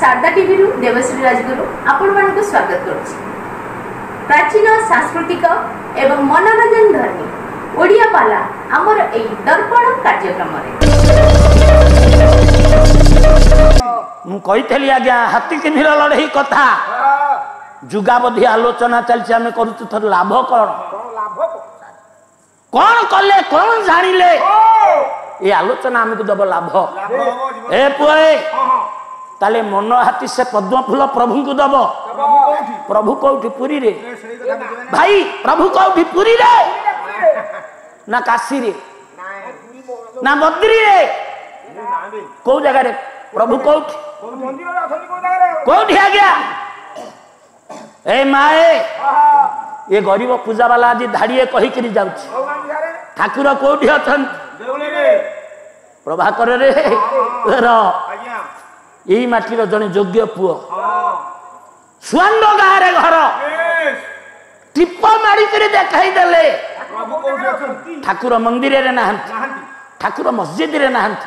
Sharda TV रु देवश्री राजगुरु आपण मानक स्वागत करुछि। प्राचीन सांस्कृतिक एवं मनोरंजन धर्मी ओडिया पाला आमर एई दर्पण कार्यक्रम रे मु कहिथली आज्ञा हाथी किन्हिर लड़ई कथा जुगाबधी आलोचना चलछि आमे करूछु थर लाभ कौन कले कौन जानिले ये आलोचना आमको दब लाभ ए पुए ताले मन हाथी से पद्म फूल प्रभु को दब प्रभु कौटी पुरी रे भाई प्रभु कौटी पुरी रे ना काशी रे ना बद्री रे को जगह रे प्रभु कौटी कौटी आ गया ए माए ये गरीब पूजा वाला आज धाड़िए कहीकि जाउछि ठाकुर कौटी अछन प्रभाकर रे यही माटीर जने योग्य पुओ सुआंड गाँव घर टिप मारिक देखाई देले ठाकुर मंदिर रे नाहंती ठाकुर मस्जिद रे नाहंती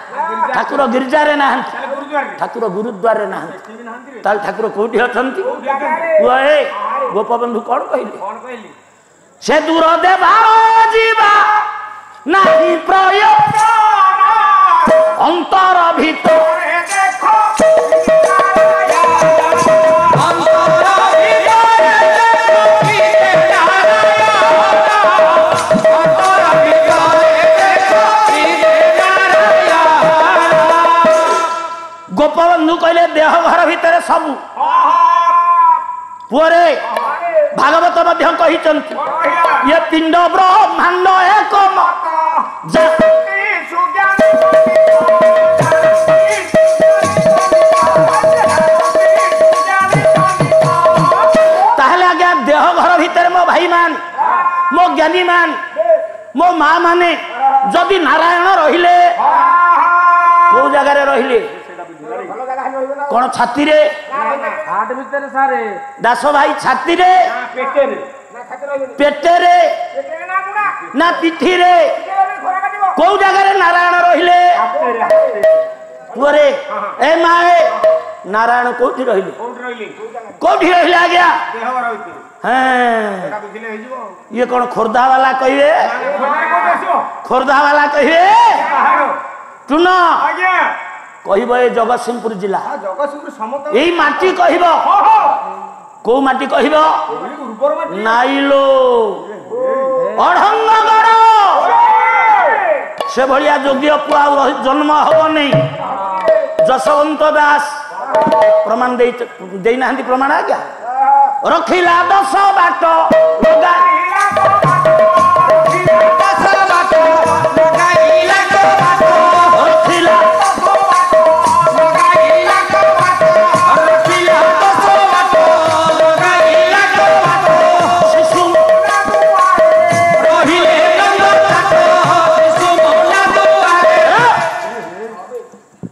ठाकुर गिरजा रे नाहंती ठाकुर गुरुद्वार रे नाहंती ताल ठाकुर कोठी अछंती ओए गोपबंधु कोन कहले से दूर देवा जीवा नाही प्रयोग अंतर भीतर देखो गोपबंधु कहले देह घर भितर सबू पुरे भागवत मध्य कहिचंती ये पिंड ब्रह्मांड एक ताहले आज्ञा देह घर भितर मो भाई मान मो ज्ञानी मान मो माँ माने जदि नारायण रहिले को जगह रहिले कौन छाती रे हाट भीतर सारे दास भाई छाती रे पेटे रे ना पिठी रे को जगह नारायण रहिले पुरे ए माए नारायण कोठी रहिले कोठी रहिले आ गया हां ये कौन खोर्धा वाला कहिए खोर्धा वाला कहिए सुन कहब ए जगतसिंहपुर जिला यही माटी कहब को माटी कहब नाइलो अढ़ंगगढ़ से भलिया योग्य पुआ जन्म हब नहीं जसवंत दास प्रमाण देना प्रमाण आ गया रखिला 10 बाट लगा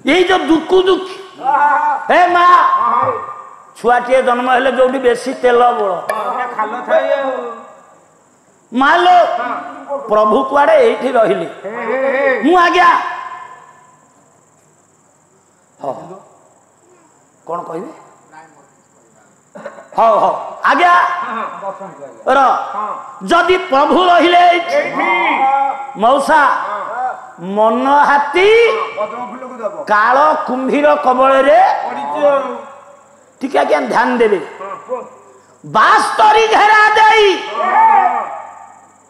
यही जो दुखु दुख हे माँ छुआटे जन्म हेले जो बेसी तेल बड़ मालो प्रभु कुआड़े यही रहिले मु आज्ञा कौन कहे हाँ हाँ आज्ञा जदि प्रभु रहिले मौसा मन हाथी काल कुंभीर कबल रे ठीक है ध्यान देवे 72 घेरा दे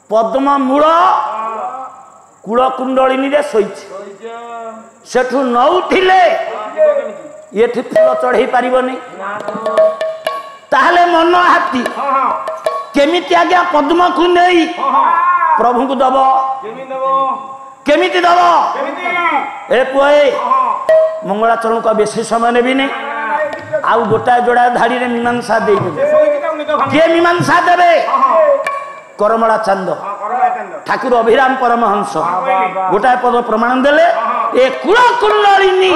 पद्म मूल कूल कुंडलिनी रे सोईछ सेठू नौथिले ये फूल चढ़ई पारिबनी ताहले मन हाथी केमिति आज्ञा पद्म को नहीं प्रभु को दब केमिति दब ए पुए मंगलाचरण को बेसी समय नेबी नहीं आउ गोटा जोड़ा धाड़ी रे मीमांसा दे किए मीमांसा देबे करमला चंद ठाकुर अभिराम परमहंस गोटाए पद प्रमाण देले ए कुल कुंडलिनी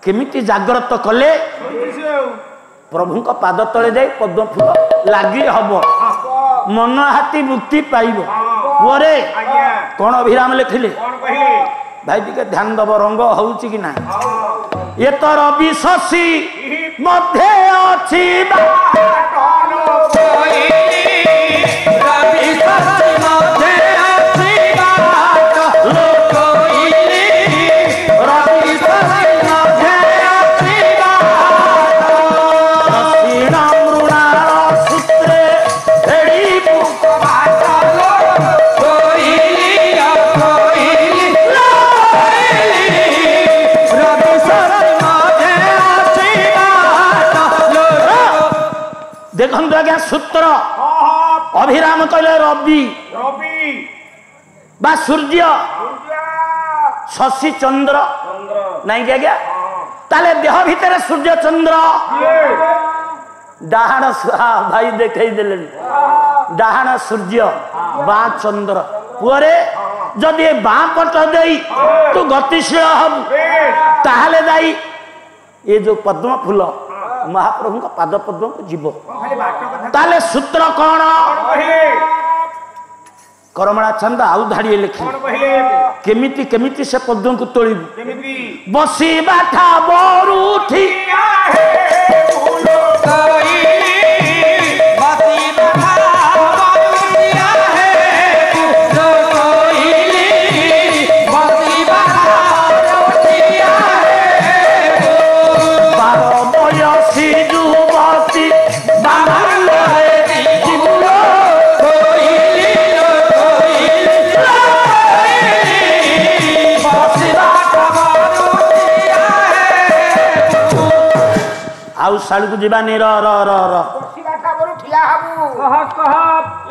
केमिति जागृत कले प्रभु का पाद तले जाई पद्म फूल लागी हब मन हाथी मुक्ति पाइब पुरे कौन अभिराम लिखिले भाई टिके ध्यान दब रंग होउची कि ना ये तो रवि शशि मध्य अच्छी देखो आज्ञा सूत्र अभिराम कहले रवि बा सूर्य शशि चंद्र नहीं क्या क्या ताले देह भितर सूर्य चंद्र डाहाण भाई देखई देले डाहाण सूर्य बा चंद्र पुअरे जदि बाँ पट दे तू गतिशील हब ताहले दाई ये जो पद्म फूल महाप्रभु का पाद पद्म को जीव ताले सूत्र कौन करमणा चंद आउ धाड़िए लिखी केमिति केमिति से पद्म को तोड़िबु बसी बाठा बरुठी साल को जीवा नहीं र बसी बाठा बरु ठिया हबु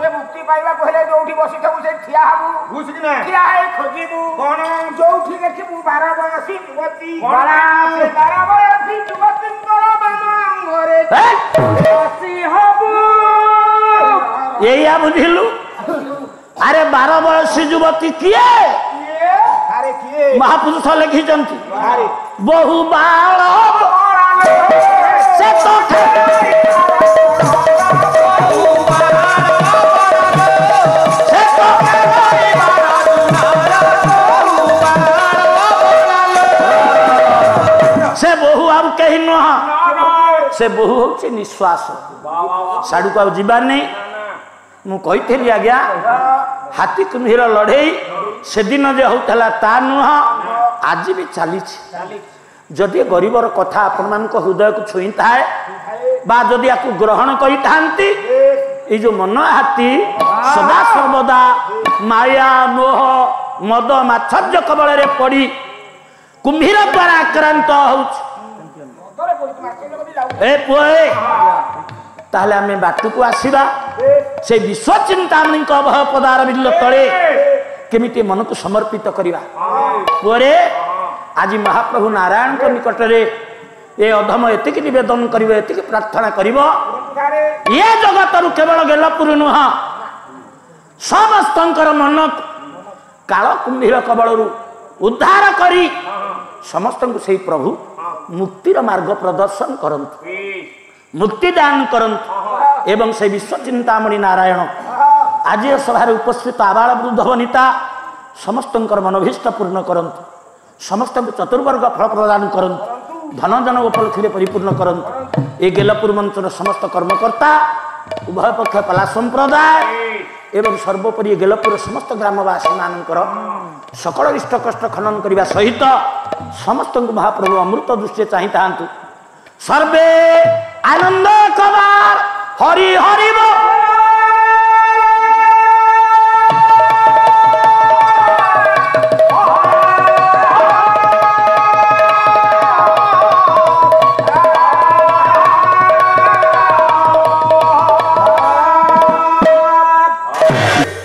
ये मुक्ति पाइबा कहले जोठी बसी थबु से ठिया हबु घुस कि ना ठिया है खोजिबु कोन जोठी देखिबु 12 बयसी युवती बड़ा से 12 बयसी युवती कर बामंगरे बसी हबु यही बुझिलु अरे 12 बयसी युवती किए अरे किए महापुरुष लिखी जंती बहु बाल से तो से बहु अब कहीं नुह से बहु होची निश्वास साडू को जीवार नहीं मु कही आज्ञा हाथी कुम्भीर लड़ई से दिन जे होता ता नुह आज भी चली जदि गरीबर कथा आपण मान हृदय को छुई थाए बा जदि आपको ग्रहण करी थांती ये जो मन हाथी सदा सर्वदा माया मोह मद मात्सर्य कबल रे पड़ी कुम्भीर द्वारा आक्रांत होले आम बाट को आसवा से विश्व चिंतामणि अभय पदार बिल तले केमिति मन को समर्पित करवा पुरे आज महाप्रभु नारायण के निकट रे ये अधम एतिक निवेदन करिवे एतिक प्रार्थना करिवो ये जगत रु केवल गेलपुर नुह समस्तंकर मन काल कुंभीर कबल रु उद्धार करी समस्त को से प्रभु मुक्तिर मार्ग प्रदर्शन करंतु मुक्ति दान करंतु एवं से विश्व चिंतामणि नारायण आज सभा उपस्थित आबाल वृद्ध वनिता समस्तंकर मनोभीष्ट पूर्ण करंतु समस्त चतुर्वर्ग फल प्रदान करंतु धन जन उपलक्ष्य परिपूर्ण करंतु ए गेलपुर मंचर समस्त कर्मकर्ता उभय पक्ष पला संप्रदाय एवं सर्वोपरि गेलपुर समस्त ग्रामवासी मानकर सकल इष्ट कष्ट खनन करने सहित समस्त महाप्रभु अमृत दृष्टि चाही था सर्वे आनंद कबार हरि हरि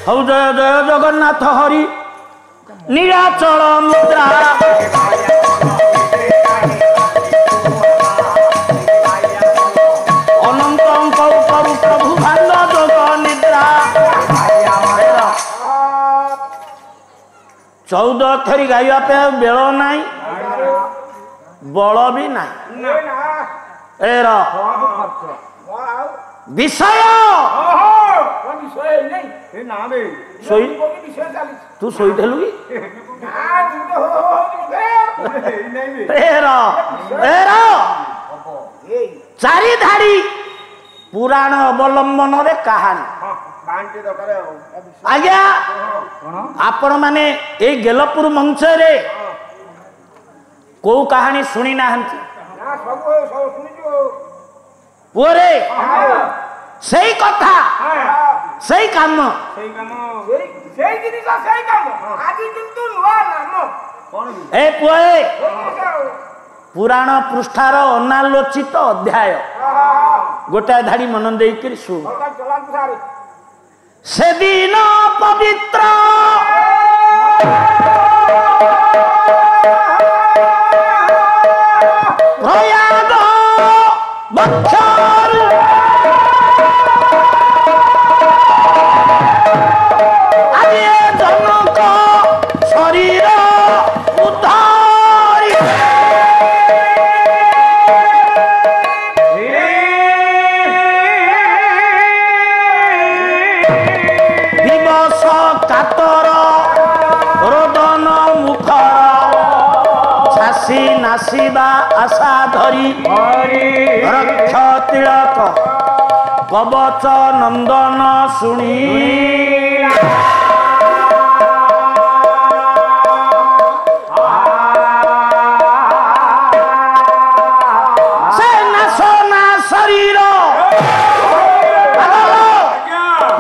हौ जय जय जगन्नाथ हरि निराचल मुद्रा अनंत करू प्रभु भांग जोग निद्रा 14 अक्षरी गाइबा पे बेल नाई बल भी नाई एर विषय तू शोई कि चारि धाड़ी पुराण अवलंबन रे कहानी आज्ञा आपण माने ए गेलपुर मंच रे को कहानी सुनी ना पुरे सही कथा सही काम ए पुए पुराण पृष्ठार अनालोचित अध्याय गोटे धाड़ी मन देकर शुण से दिन पवित्र प्रयाग बक्षर आदि जनक शरीर उद्धारी दिवस कातर रोदन मुखर छासी नासिबा आशा धरी रक्ष तिलक कवच नंदन शुणी से नासना शरीर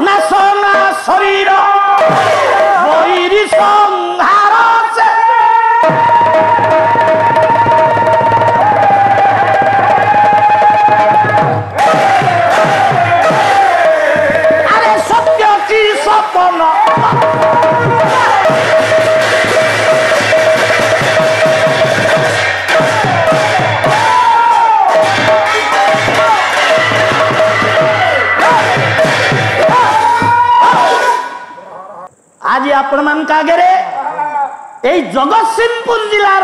नासना शरीर वैरी संहार से अरे सत्य की सपन आज आपण मान का आगे ए जगतसिंहपुर जिलार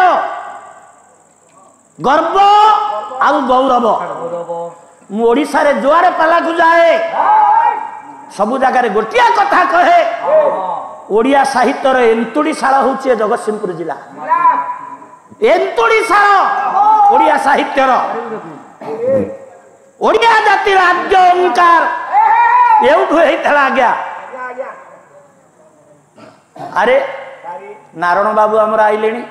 गर्व आ गौरव मु ओडिशा रे जुआरे पाला को जाए सबु जगह गोटिया कथा कहे ओडिया साहित्यर एंतुड़ीशाल होचे जगतसिंहपुर जिला एंतुड़ीशाल ओडिया साहित्यर ओडिया जाति राज्य ओंकार एउठु हेतला आज्ञा अरे नारायण बाबू हमर आइलेनी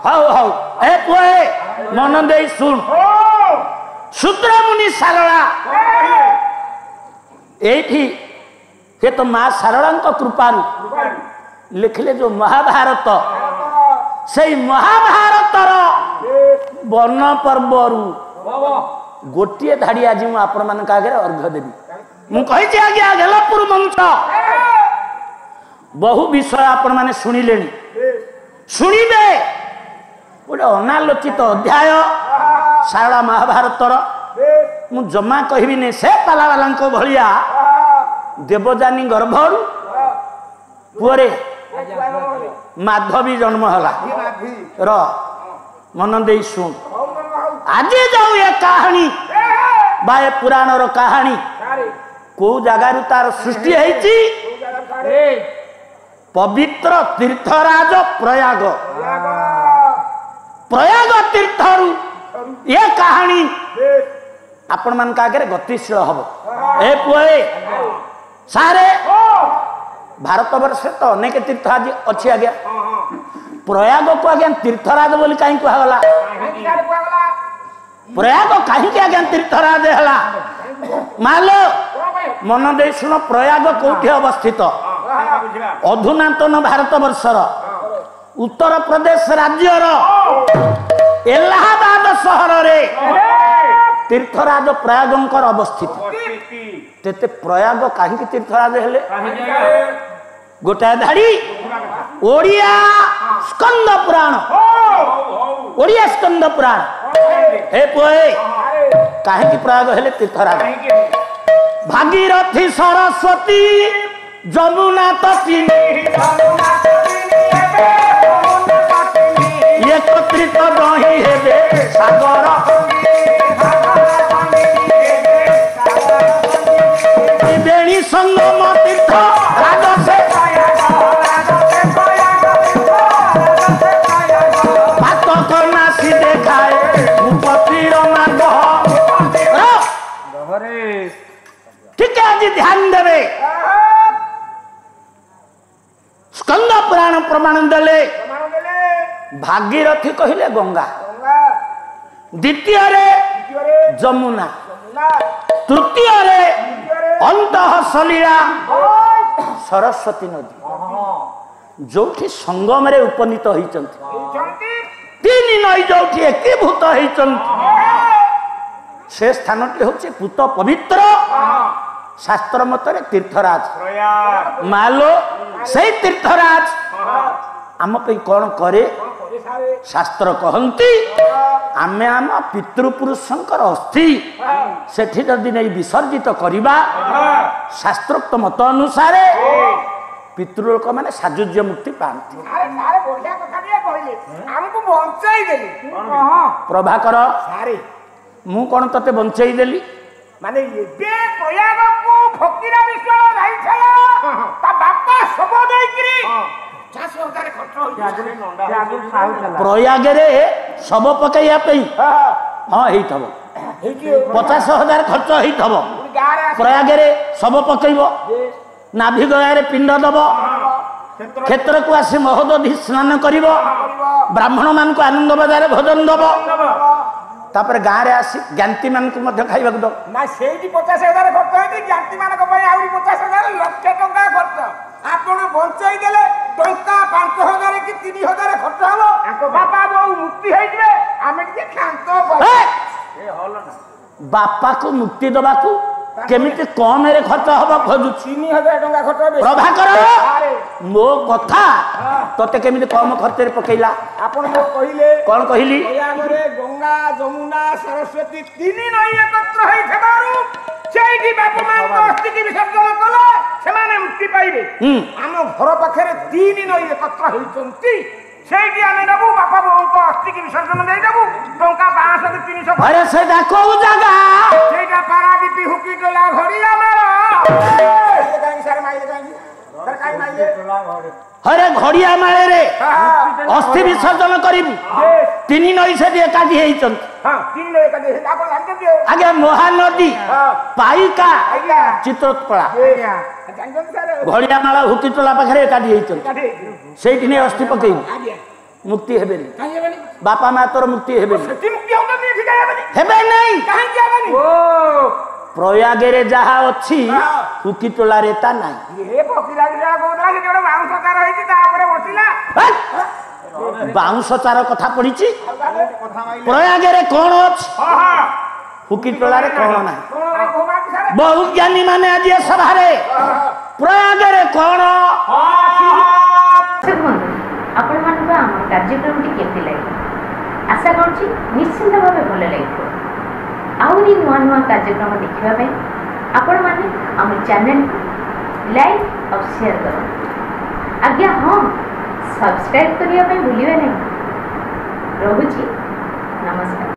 हाउ हाउ ए पुए मन दे सुन शूद्रमुनि सारला एठी हे तो मां सारला कृपारु लिखले जो महाभारत से महाभारतर वन पर्वरु गोटे धाड़ी आज मु आपण मान आगे अर्घ देवी मु कहि आज्ञा गेलपुर मंच बहु विषय आपण माने सुनिले शुणिबे गोटे अनालोचित अध्याय सारा महाभारतर मु जमा कहबी ने से पालावाला भलिया देवजानी गर्भरु पुरे माधवी जन्म हला र मन दे सुन आज जाऊ ये कहानी बा ए पुराणर कहानी को जगार तार सृष्टि है पवित्र तीर्थराज प्रयाग प्रयाग तीर्थरु ये कहानी आपण मान का आगे गतिशील हम ए पुए सारे भारत वर्ष तो अनेक तीर्थ आज अच्छी आज्ञा प्रयाग को आज्ञा तीर्थराज बोली कहीं कहला प्रयाग कहीं आज्ञा तीर्थराज है मालो मन दे सुन प्रयाग कौटी अवस्थित अधुनातन भारत वर्षर उत्तर प्रदेश राज्यर इलाहाबाद सहर रे तीर्थराज प्रयागंकर अवस्थित तेते प्रयाग कहीं तीर्थराज हेले गोटाए धाड़ी ओडिया स्कंद पुराण ओडिया स्कंद पुराण हे पुए कहीं प्रयाग हेले तीर्थराज भागीरथी सरस्वती जमुना तटिनी एकत्रित दही हेबे सागर बेणी संगम तीर्थ राजसे ठीक है आज ध्यान देवे स्कंद पुराण प्रमाण देले भागीरथी कहले गंगा द्वितीय जमुना तृतीय अंतः सलीला सरस्वती नदी जो संगम रे उपनीत होइचंती तीन नई जो एकीभूत होइचंती से स्थानटी होचे पूत पवित्र शास्त्र मतरे तीर्थराज मालो से तीर्थराज आम पे कौन करे शास्त्र कहती आमे आम पितृपुरुषंकर अस्थि सेठी जदि नहीं विसर्जित करिबा शास्त्रोक्त मत अनुसार पितृलोक माने साजुज्य मुक्ति पाती। प्रभाकर मु कौन तते बंचई देली माने ये प्रयाग को फकीरा विश्वास नहीं छला ता बापा सब देइकरी 50,000 खर्च हो प्रयाग रे सब पकैया पे हां हेई थबो 50,000 खर्च हेई थबो प्रयाग रे सब पकैबो नाभि गया रे पिंड दबो क्षेत्र को आसी महोदधि स्नान करिवो ब्राह्मण मान को आनंद बजार भोजन दबो तापर गाँव रे आसी ज्ञाति मान को मध्य खाइबा दो ना सेठी 50,000 खर्च होती ज्ञाति मान को पई आउरी 50,000 लक्ष टका खर्च आपण बंचाई देले टका 5,000 कि 3,000 खर्च हबो आको बापा बहु मुक्ति होई जबे आमे के खांतो ए हल ना बापा को मुक्ति दबा को केमिति कम रे खर्च हबा खोजु 3,000 टका खर्च होबे प्रभाकर मो कथा तते केमिति कम खर्च रे पकेइला आपण मो कहिले कोन कहिली प्रयागरे गंगा जमुना सरस्वती तीन नई एकत्र होई थबारु सेठी बापा मान को अस्थि की विसर्जन कले से माने मुक्ति पाइबे हम घर पाखरे तीन नई एकत्र होइचंती सेठी आमे नबु बापा बों को अस्थि की विसर्जन दे देबु टंका 500 के 300 अरे सेटा को जगह सेटा पारादीपी हुकी टोला घड़िया मेरा काई सर माइले काई सर काई माइले अरे घड़िया माळे रे अस्थि विसर्जन करिबु तीन नई से एकाठी हेइचन हां तीन नई एकाठी आपण जानते दियो आगे महानदी पाइका चित्रोत्पला जानते सर घड़िया माळा हुकी टोला पाखरे एकाठी हेइचन सेठी ने अस्थि पकेइबु मुक्ति हेबेनी काई हेबेनी बापा मा तोर मुक्ति हेबेनी सती मुक्ति होता नहीं ठीक हेबेनी हेबे नहीं काहे के हेबेनी ओ प्रयाग रे जहा अछि हुकी टोला रे ता नाही ये फकीरा गिरा गोदरा से जोड़ बाउंस कार होई ता ऊपर बसिला बाउंस चार कथा पड़ीची प्रयाग रे कोन अछि हुकी टोला रे कोन नाही बहु ज्ञानी माने आज सभा रे प्रयाग रे कोन आपण मान को हम कार्यक्रम टी केते लागि आशा करछि निश्चित भाबे भले लागि आउनी नुआ नुआ कार्यक्रम देखिबा पई आपण माने हम चैनल लाइक और शेयर करो आज्ञा हां सब्सक्राइब करिया पई भूलिबे नहीं। रहुछि नमस्कार।